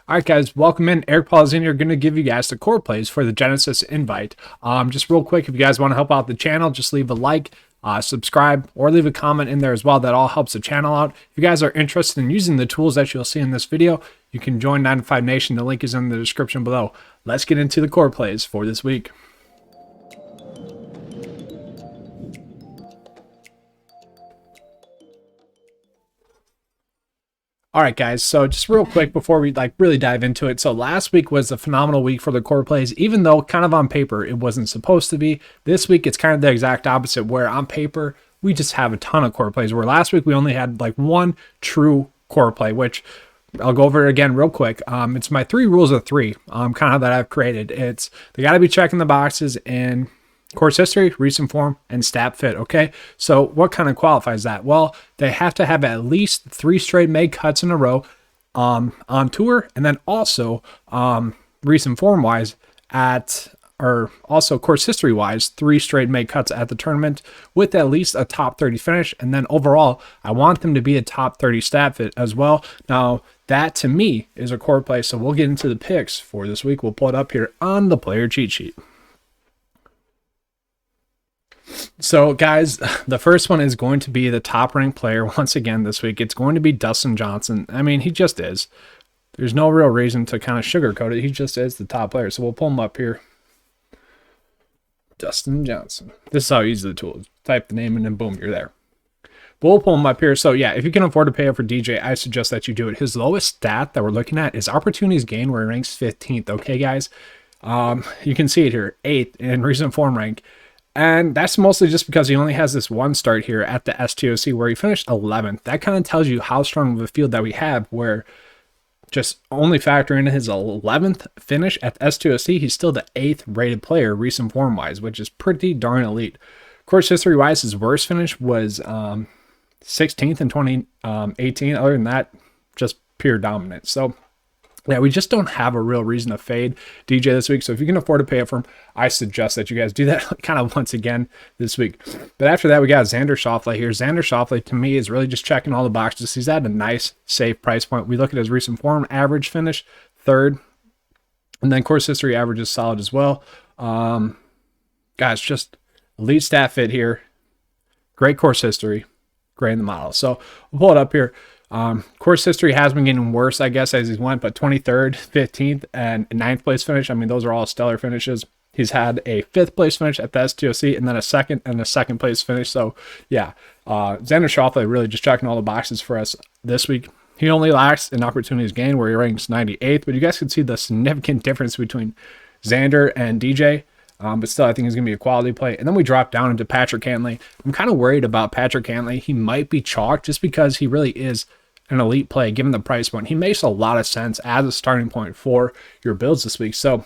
All right, guys, welcome in. Eric Paulzini are going to give you guys the core plays for the Genesis Invite. Just real quick, if you guys want to help out the channel, just leave a like, subscribe, or leave a comment in there as well. That all helps the channel out. If you guys are interested in using the tools that you'll see in this video, you can join 9 to 5 Nation. The link is in the description below. Let's get into the core plays for this week. All right, guys, so just real quick before we really dive into it. So last week was a phenomenal week for the core plays, even though kind of on paper it wasn't supposed to be. This week it's kind of the exact opposite, where on paper we just have a ton of core plays, where last week we only had one true core play, which I'll go over it again real quick. It's my 3 rules of 3 kind of that I've created. It's they got to be checking the boxes in course history, recent form, and stat fit. Okay, so what kind of qualifies that? Well, they have to have at least 3 straight made cuts in a row on tour, and then also recent form wise or also course history wise, 3 straight made cuts at the tournament with at least a top 30 finish. And then overall, I want them to be a top 30 stat fit as well. Now, that to me is a core play. So we'll get into the picks for this week. We'll pull it up here on the player cheat sheet. So guys, the first one is going to be the top ranked player once again this week. It's going to be Dustin Johnson. I mean, he just is. There's no real reason to kind of sugarcoat it. He just is the top player. So we'll pull him up here. Dustin Johnson. This is how you use the tool. Type the name and then boom, you're there. But we'll pull him up here. So yeah, if you can afford to pay up for DJ, I suggest that you do it. His lowest stat that we're looking at is opportunities gained, where he ranks 15th. Okay, guys. You can see it here, 8th in recent form rank. And that's mostly just because he only has this one start here at the STOC where he finished 11th. That kind of tells you how strong of a field that we have, where just only factor in his 11th finish at the STOC, he's still the 8th rated player recent form wise, which is pretty darn elite. Course history wise, his worst finish was 16th in 2018. Other than that, just pure dominance. So yeah, we just don't have a real reason to fade DJ this week. So if you can afford to pay it for him, I suggest that you guys do that kind of once again this week. But after that, we got Xander Schauffele here. Xander Schauffele, to me, is really just checking all the boxes. He's at a nice, safe price point. We look at his recent form, average finish, 3rd. And then course history average is solid as well. Guys, just elite stat fit here. Great course history. Great in the model. So we'll pull it up here. Course history has been getting worse, I guess, as he's went, but 23rd, 15th, and 9th place finish. I mean, those are all stellar finishes. He's had a 5th place finish at the STOC and then a 2nd and a 2nd place finish. So yeah, Xander Schauffele really just checking all the boxes for us this week. He only lacks in opportunities gained, where he ranks 98th, but you guys can see the significant difference between Xander and DJ. But still, I think he's going to be a quality play. And then we drop down into Patrick Cantlay. I'm kind of worried about Patrick Cantlay. He might be chalked just because he really is an elite play given the price point. He makes a lot of sense as a starting point for your builds this week. So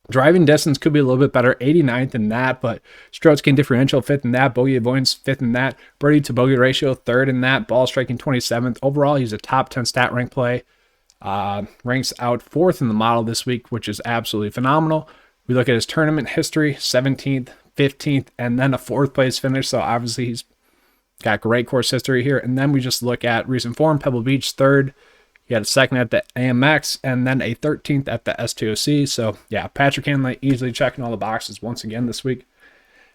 driving distance could be a little bit better, 89th in that, but strokes gain differential 5th in that, bogey avoidance 5th in that, birdie to bogey ratio 3rd in that, ball striking 27th. Overall, he's a top 10 stat rank play. Ranks out 4th in the model this week, which is absolutely phenomenal. We look at his tournament history, 17th, 15th, and then a 4th place finish. So obviously he's got great course history here. And then we just look at recent form, Pebble Beach 3rd. He had a 2nd at the AMX and then a 13th at the STOC. So yeah, Patrick Cantlay easily checking all the boxes once again this week.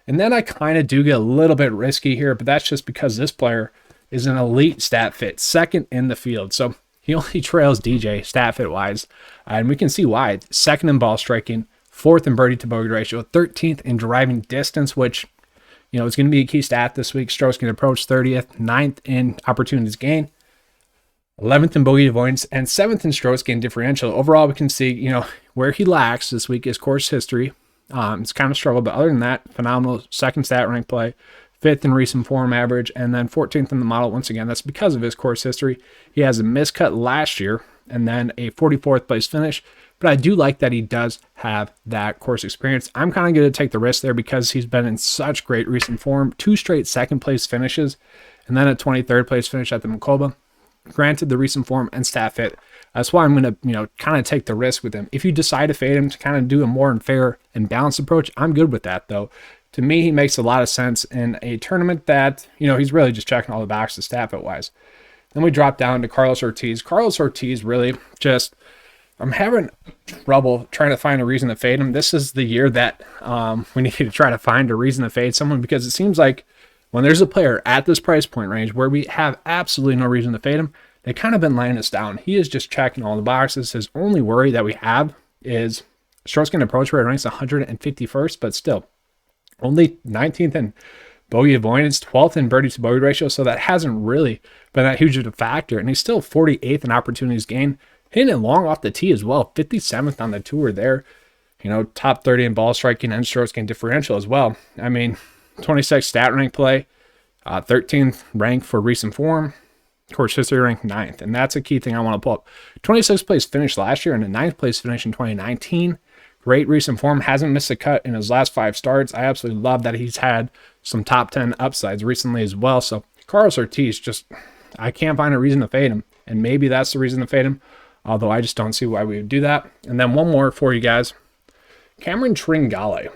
And then I kind of do get a little bit risky here, but that's just because this player is an elite stat fit, 2nd in the field. So he only trails DJ stat fit wise. And we can see why. 2nd in ball striking, 4th in birdie to bogey ratio, 13th in driving distance, which, you know, is going to be a key stat this week. Strokes can approach 30th, 9th in opportunities gained, 11th in bogey avoidance, and 7th in strokes gain differential. Overall, we can see, you know, where he lacks this week is course history. It's kind of struggled, but other than that, phenomenal 2nd stat rank play, 5th in recent form average, and then 14th in the model. Once again, that's because of his course history. He has a miscut last year and then a 44th place finish. But I do like that he does have that course experience. I'm kind of going to take the risk there because he's been in such great recent form. 2 straight 2nd place finishes and then a 23rd place finish at the Macoba. Granted, the recent form and stat fit. That's why I'm going to, you know, kind of take the risk with him. If you decide to fade him to kind of do a more fair and balanced approach, I'm good with that, though. To me, he makes a lot of sense in a tournament that, you know, he's really just checking all the boxes stat fit wise. Then we drop down to Carlos Ortiz. Carlos Ortiz really just I'm having trouble trying to find a reason to fade him. This is the year that we need to try to find a reason to fade someone, because it seems like when there's a player at this price point range where we have absolutely no reason to fade him, they kind of been laying us down. He is just checking all the boxes. His only worry that we have is strokes gained approach where it ranks 151st, but still only 19th in bogey avoidance, 12th in birdie to bogey ratio. So that hasn't really been that huge of a factor. And he's still 48th in opportunities gained, hitting it long off the tee as well, 57th on the tour there. You know, top 30 in ball striking and strokes gained differential as well. I mean, 26 stat rank play, 13th rank for recent form, course history ranked 9th. And that's a key thing I want to pull up. 26th place finish last year and a 9th place finish in 2019. Great recent form, hasn't missed a cut in his last 5 starts. I absolutely love that he's had some top 10 upsides recently as well. So Carlos Ortiz, just, I can't find a reason to fade him. And maybe that's the reason to fade him, although I just don't see why we would do that. And then one more for you guys. Cameron Tringale.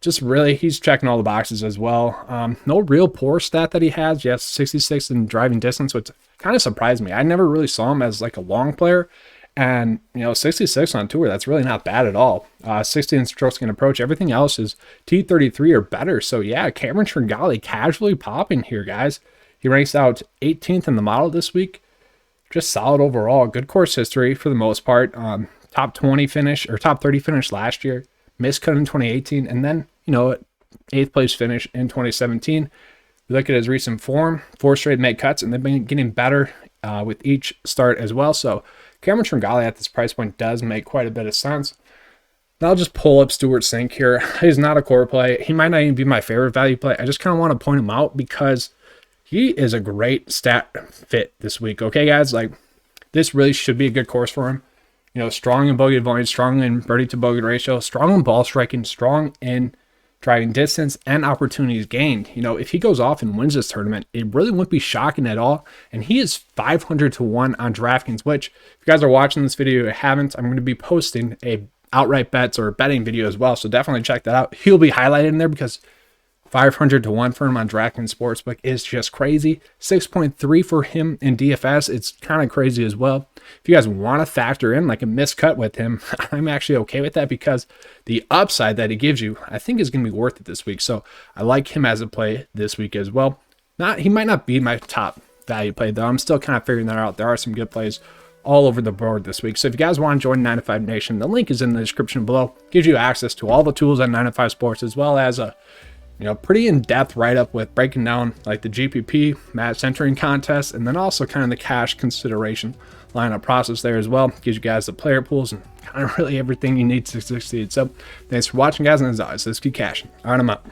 Just really, he's checking all the boxes as well. No real poor stat that he has. Yes, 66 in driving distance, which kind of surprised me. I never really saw him as like a long player. And, you know, 66 on tour, that's really not bad at all. 60 in strokes gained approach. Everything else is T33 or better. So, yeah, Cameron Tringale casually popping here, guys. He ranks out 18th in the model this week. Just solid overall. Good course history for the most part. Top 20 finish or top 30 finish last year. Missed cut in 2018. And then, you know, 8th place finish in 2017. We look at his recent form. 4 straight made cuts, and they've been getting better with each start as well. So, Cameron Tringale at this price point does make quite a bit of sense. Now I'll just pull up Stuart Sink here. He's not a core play. He might not even be my favorite value play. I just kind of want to point him out because he is a great stat fit this week. Okay, guys, like this really should be a good course for him. You know, strong in bogey avoidance, strong in birdie to bogey ratio, strong in ball striking, strong in driving distance and opportunities gained. You know, if he goes off and wins this tournament, it really wouldn't be shocking at all. And he is 500 to 1 on Draftkings, which if you guys are watching this video and haven't, I'm going to be posting a outright bets or betting video as well. So definitely check that out. He'll be highlighted in there because 500 to 1 for him on DraftKings Sportsbook is just crazy. 6.3 for him in DFS. It's kind of crazy as well. If you guys want to factor in like a miscut with him, I'm actually okay with that because the upside that he gives you, I think is going to be worth it this week. So I like him as a play this week as well. He might not be my top value play though. I'm still kind of figuring that out. There are some good plays all over the board this week. So if you guys want to join 9 to 5 Nation, the link is in the description below. Gives you access to all the tools at 9 to 5 Sports, as well as a pretty in-depth write-up with breaking down like the GPP match entering contest, and then also kind of the cash consideration lineup process there as well. Gives you guys the player pools and kind of really everything you need to succeed. So thanks for watching, guys, and as always, let's keep cashing. All right, I'm out.